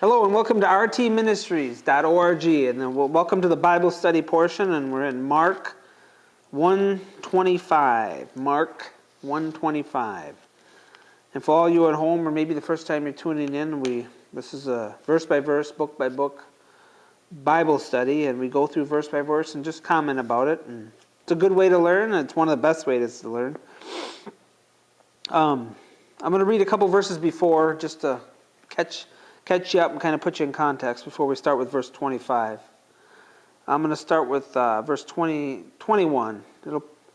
Hello and welcome to rtministries.org, and then welcome to the Bible study portion, and we're in Mark 1:25. Mark 1:25. And for all you at home, or maybe the first time you're tuning in, this is a verse by verse, book by book Bible study, and we go through verse by verse and just comment about it. And it's a good way to learn, and it's one of the best ways to learn. I'm going to read a couple verses before, just to catch you up and kind of put you in context before we start with verse 25. I'm going to start with verse 21.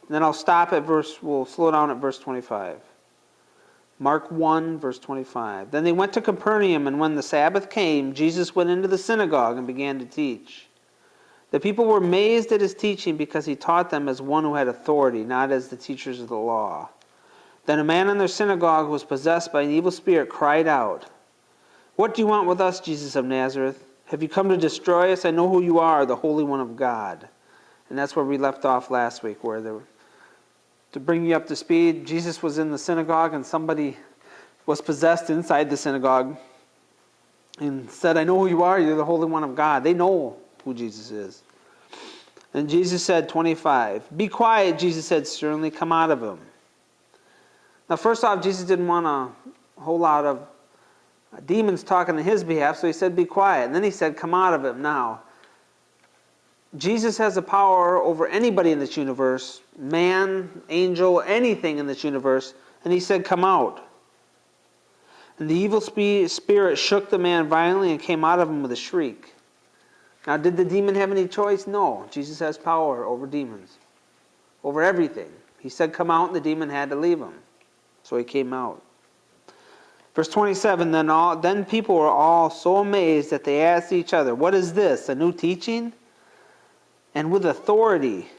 Then I'll stop at we'll slow down at verse 25. Mark 1, verse 25. Then they went to Capernaum, and when the Sabbath came, Jesus went into the synagogue and began to teach. The people were amazed at his teaching because he taught them as one who had authority, not as the teachers of the law. Then a man in their synagogue who was possessed by an evil spirit cried out, "What do you want with us, Jesus of Nazareth? Have you come to destroy us? I know who you are, the Holy One of God." And that's where we left off last week, to bring you up to speed, Jesus was in the synagogue and somebody was possessed inside the synagogue and said, "I know who you are, you're the Holy One of God." They know who Jesus is. And Jesus said, 25, "Be quiet," Jesus said sternly, "come out of him." Now first off, Jesus didn't want a whole lot of demons talking on his behalf, so he said, "Be quiet." And then he said, "Come out of him." Now, Jesus has the power over anybody in this universe, man, angel, anything in this universe, and he said, "Come out." And the evil spirit shook the man violently and came out of him with a shriek. Now, did the demon have any choice? No. Jesus has power over demons, over everything. He said, "Come out," and the demon had to leave him. So he came out. Verse 27, then people were all so amazed that they asked each other, "What is this, a new teaching? And with authority."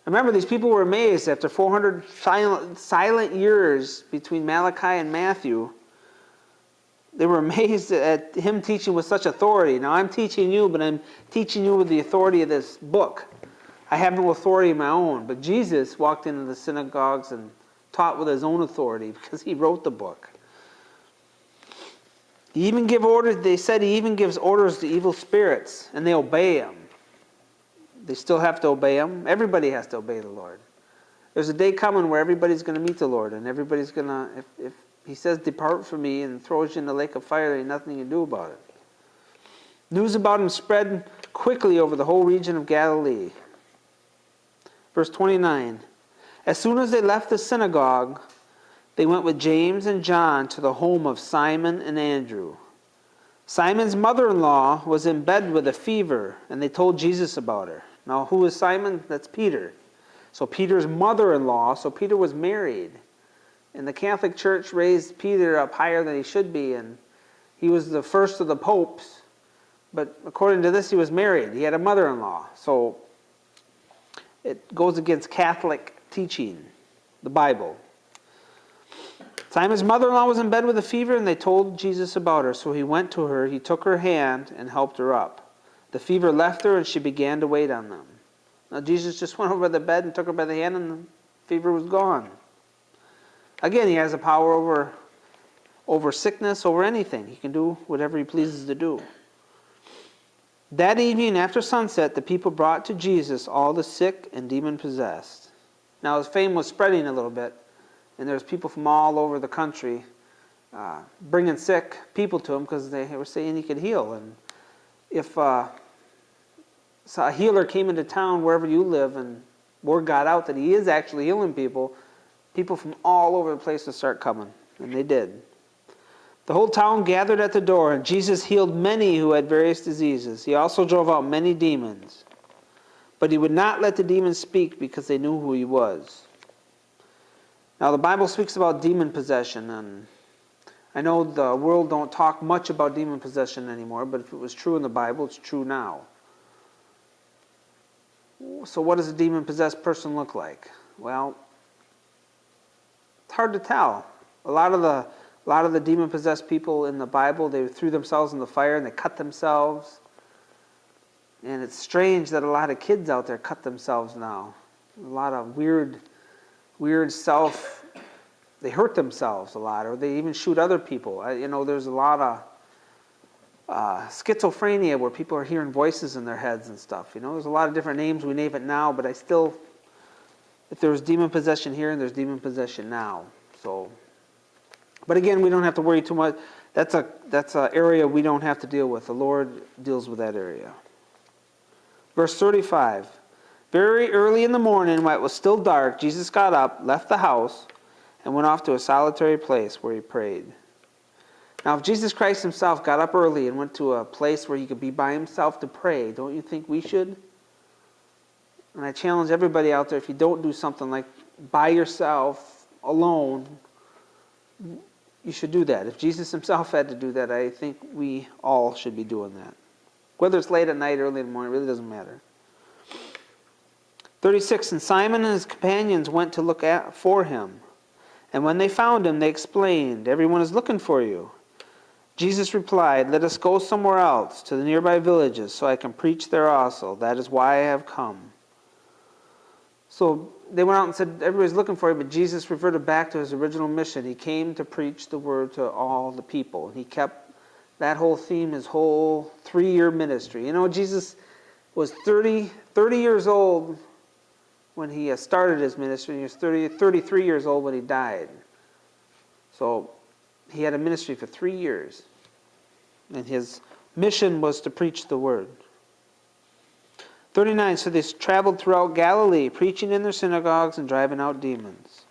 Remember, these people were amazed after 400 silent years between Malachi and Matthew. They were amazed at him teaching with such authority. Now, I'm teaching you, but I'm teaching you with the authority of this book. I have no authority of my own. But Jesus walked into the synagogues and taught with his own authority because he wrote the book. He even give orders. They said he even gives orders to evil spirits, and they obey him. They still have to obey him. Everybody has to obey the Lord. There's a day coming where everybody's going to meet the Lord, and everybody's going to, if he says, "Depart from me," and throws you in the lake of fire, there ain't nothing you can do about it. News about him spread quickly over the whole region of Galilee. Verse 29. As soon as they left the synagogue, they went with James and John to the home of Simon and Andrew. Simon's mother-in-law was in bed with a fever, and they told Jesus about her. Now, who is Simon? That's Peter. So Peter's mother-in-law, so Peter was married. And the Catholic Church raised Peter up higher than he should be, and he was the first of the popes. But according to this, he was married. He had a mother-in-law. So it goes against Catholic teaching, the Bible. Simon's mother-in-law was in bed with a fever, and they told Jesus about her. So he went to her, he took her hand, and helped her up. The fever left her, and she began to wait on them. Now Jesus just went over the bed and took her by the hand, and the fever was gone. Again, he has a power over sickness, over anything. He can do whatever he pleases to do. That evening, after sunset, the people brought to Jesus all the sick and demon-possessed. Now his fame was spreading a little bit, and there's people from all over the country bringing sick people to him because they were saying he could heal. And if a healer came into town wherever you live and word got out that he is actually healing people, people from all over the place would start coming, and they did. The whole town gathered at the door, and Jesus healed many who had various diseases. He also drove out many demons. But he would not let the demons speak because they knew who he was. Now the Bible speaks about demon possession, and I know the world don't talk much about demon possession anymore, but if it was true in the Bible, it's true now. So what does a demon-possessed person look like? Well, it's hard to tell. A lot of the demon-possessed people in the Bible, they threw themselves in the fire and they cut themselves. And it's strange that a lot of kids out there cut themselves now. A lot of weird they hurt themselves a lot, or they even shoot other people. There's a lot of schizophrenia, where people are hearing voices in their heads and stuff. There's a lot of different names. We name it now, but if there's demon possession here, and there's demon possession now. So, but again, we don't have to worry too much. That's a area we don't have to deal with. The Lord deals with that area. Verse 35. Very early in the morning, while it was still dark, Jesus got up, left the house, and went off to a solitary place where he prayed. Now, if Jesus Christ himself got up early and went to a place where he could be by himself to pray, don't you think we should? And I challenge everybody out there, if you don't do something like by yourself, alone, you should do that. If Jesus himself had to do that, I think we all should be doing that. Whether it's late at night, early in the morning, it really doesn't matter. 36, and Simon and his companions went to look for him. And when they found him, they explained, "Everyone is looking for you." Jesus replied, "Let us go somewhere else, to the nearby villages, so I can preach there also. That is why I have come." So they went out and said, everybody's looking for you, but Jesus reverted back to his original mission. He came to preach the word to all the people. He kept that whole theme, his whole 3-year ministry. Jesus was 30 years old when he started his ministry. He was 33 years old when he died. So he had a ministry for 3 years. And his mission was to preach the word. 39, so they traveled throughout Galilee, preaching in their synagogues and driving out demons.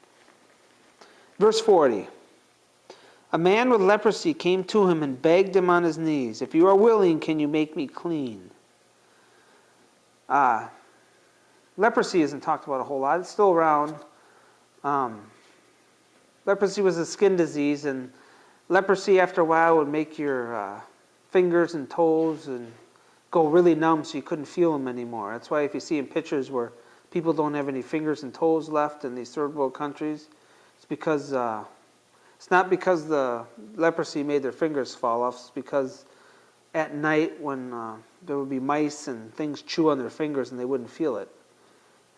Verse 40. A man with leprosy came to him and begged him on his knees, "If you are willing, can you make me clean?" Leprosy isn't talked about a whole lot. It's still around. Leprosy was a skin disease, and leprosy after a while would make your fingers and toes and go really numb so you couldn't feel them anymore. That's why if you see in pictures where people don't have any fingers and toes left in these third world countries, it's because it's not because the leprosy made their fingers fall off. It's because at night when there would be mice and things chew on their fingers and they wouldn't feel it.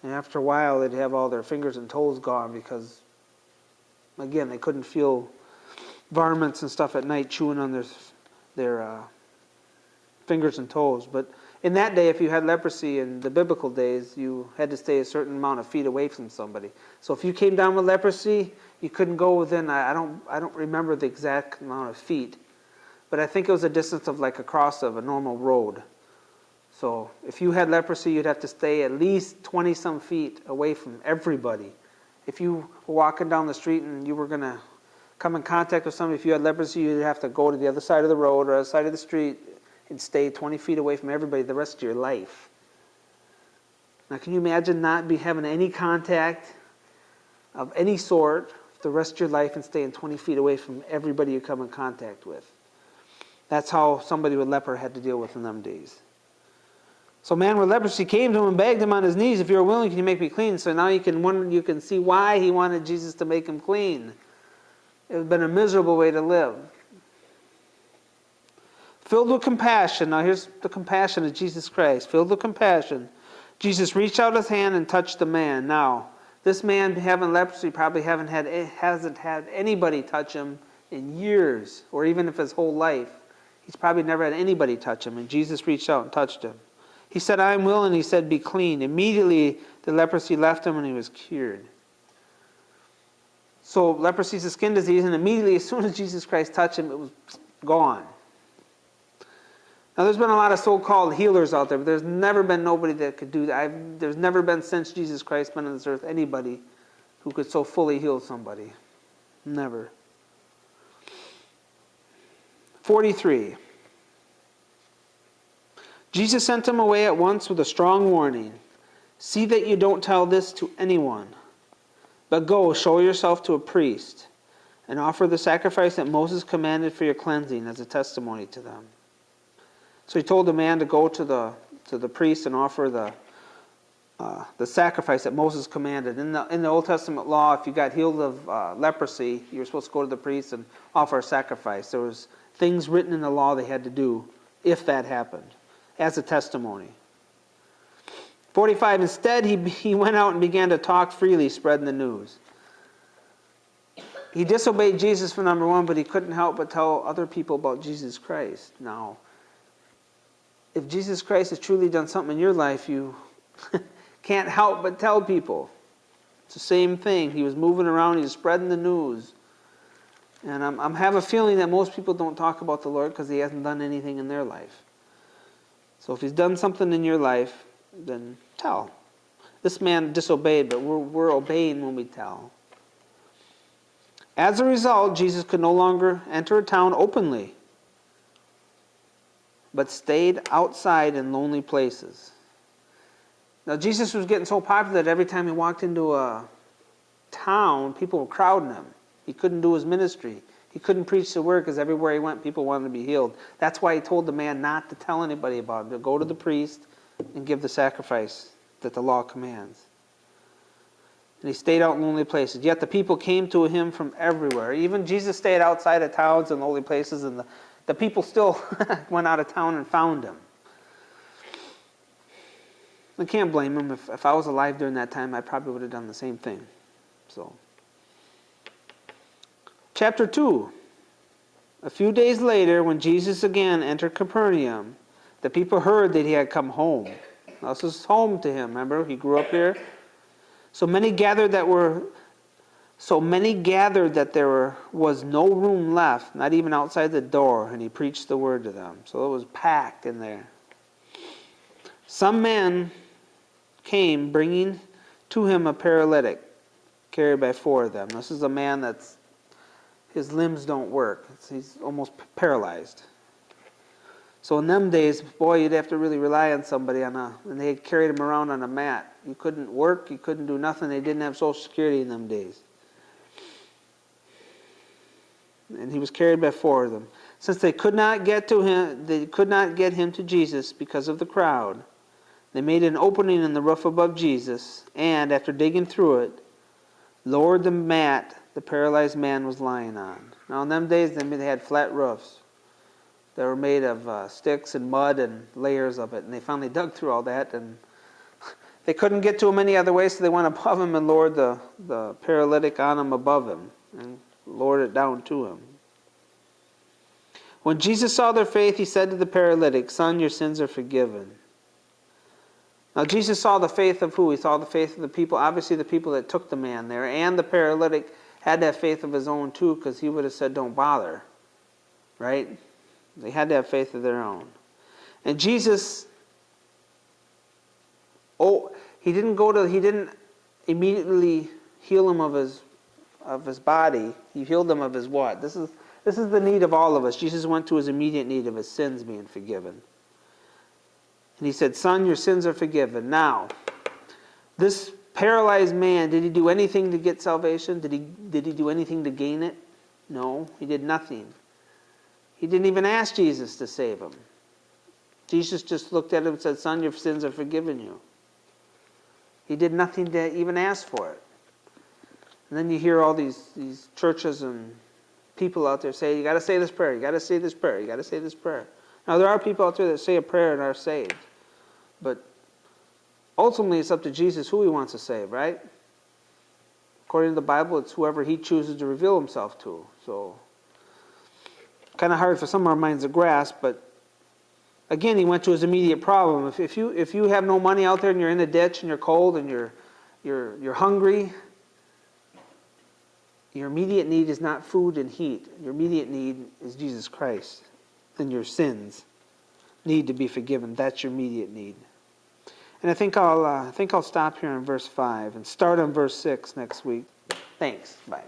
And after a while they'd have all their fingers and toes gone because, again, they couldn't feel varmints and stuff at night chewing on their fingers and toes. But in that day, if you had leprosy in the biblical days, you had to stay a certain amount of feet away from somebody. So if you came down with leprosy, you couldn't go within, I don't remember the exact amount of feet, but I think it was a distance of like across of a normal road. So if you had leprosy, you'd have to stay at least 20-some feet away from everybody. If you were walking down the street and you were going to come in contact with somebody, if you had leprosy, you'd have to go to the other side of the road or other side of the street and stay 20 feet away from everybody the rest of your life. Now, can you imagine not having any contact of any sort the rest of your life and staying 20 feet away from everybody you come in contact with? That's how somebody with leper had to deal with in them days. So a man with leprosy came to him and begged him on his knees, "If you are willing, can you make me clean?" So now you can see why he wanted Jesus to make him clean. It would have been a miserable way to live. Filled with compassion, now here's the compassion of Jesus Christ. Filled with compassion, Jesus reached out his hand and touched the man. Now, this man having leprosy probably hasn't had anybody touch him in years, or even if his whole life. He's probably never had anybody touch him, and Jesus reached out and touched him. He said, "I am willing," he said, "be clean." Immediately, the leprosy left him and he was cured. So leprosy is a skin disease, and immediately, as soon as Jesus Christ touched him, it was gone. Now, there's been a lot of so-called healers out there, but there's never been nobody that could do that. There's never been, since Jesus Christ been on this earth, anybody who could so fully heal somebody. Never. 43. Jesus sent him away at once with a strong warning. "See that you don't tell this to anyone, but go, show yourself to a priest, and offer the sacrifice that Moses commanded for your cleansing as a testimony to them." So he told the man to go to the priest and offer the sacrifice that Moses commanded. In the Old Testament law, if you got healed of leprosy, you were supposed to go to the priest and offer a sacrifice. There was things written in the law they had to do if that happened, as a testimony. 45, instead he went out and began to talk freely, spreading the news. he disobeyed Jesus for number one, but he couldn't help but tell other people about Jesus Christ. Now, if Jesus Christ has truly done something in your life, you can't help but tell people. It's the same thing. He was moving around, he was spreading the news. And I have a feeling that most people don't talk about the Lord because he hasn't done anything in their life. So if he's done something in your life, then tell. This man disobeyed, but we're obeying when we tell. As a result, Jesus could no longer enter a town openly, but stayed outside in lonely places. Now, Jesus was getting so popular that every time he walked into a town, people were crowding him. He couldn't do his ministry. He couldn't preach the word because everywhere he went, people wanted to be healed. That's why he told the man not to tell anybody about it, to go to the priest and give the sacrifice that the law commands. And he stayed out in lonely places. Yet the people came to him from everywhere. Even Jesus stayed outside of towns and lonely places, and the people still went out of town and found him. I can't blame him. If I was alive during that time, I probably would have done the same thing. So, Chapter 2. A few days later, when Jesus again entered Capernaum, the people heard that he had come home. Now, this is home to him, remember? He grew up here. So many gathered that there was no room left, not even outside the door, and he preached the word to them. So it was packed in there. Some men came bringing to him a paralytic, carried by four of them. This is a man that's his limbs don't work. He's almost paralyzed. So in them days, boy, you'd have to really rely on somebody and they had carried him around on a mat. You couldn't work, you couldn't do nothing. They didn't have Social Security in them days. And he was carried by four of them. Since they could not get him to Jesus because of the crowd, they made an opening in the roof above Jesus, and after digging through it, lowered the mat the paralyzed man was lying on. Now in them days, they had flat roofs. They were made of sticks and mud and layers of it. And they finally dug through all that. And they couldn't get to him any other way, so they went above him and lowered the paralytic on him above him. And lowered it down to him. When Jesus saw their faith, he said to the paralytic, "Son, your sins are forgiven." Now Jesus saw the faith of who? He saw the faith of the people. Obviously the people that took the man there. And the paralytic had to have faith of his own too, because he would have said, "Don't bother." Right? They had to have faith of their own. And Jesus, he didn't immediately heal him of his body. He healed him of his what? This is the need of all of us. Jesus went to his immediate need of his sins being forgiven. And he said, "Son, your sins are forgiven." Now, this paralyzed man, did he do anything to get salvation? Did he do anything to gain it? No, he did nothing. He didn't even ask Jesus to save him. Jesus just looked at him and said, "Son, your sins are forgiven you." He did nothing to even ask for it. And then you hear all these churches and people out there say, "You got to say this prayer, you got to say this prayer, you got to say this prayer." Now there are people out there that say a prayer and are saved. But ultimately it's up to Jesus who he wants to save, right? According to the Bible, it's whoever he chooses to reveal himself to. So kind of hard for some of our minds to grasp, but again, he went to his immediate problem. If you have no money out there and you're in a ditch and you're cold and you're hungry, your immediate need is not food and heat. Your immediate need is Jesus Christ, and your sins need to be forgiven. That's your immediate need. And I think I'll stop here in verse 5 and start on verse 6 next week. Thanks. Bye.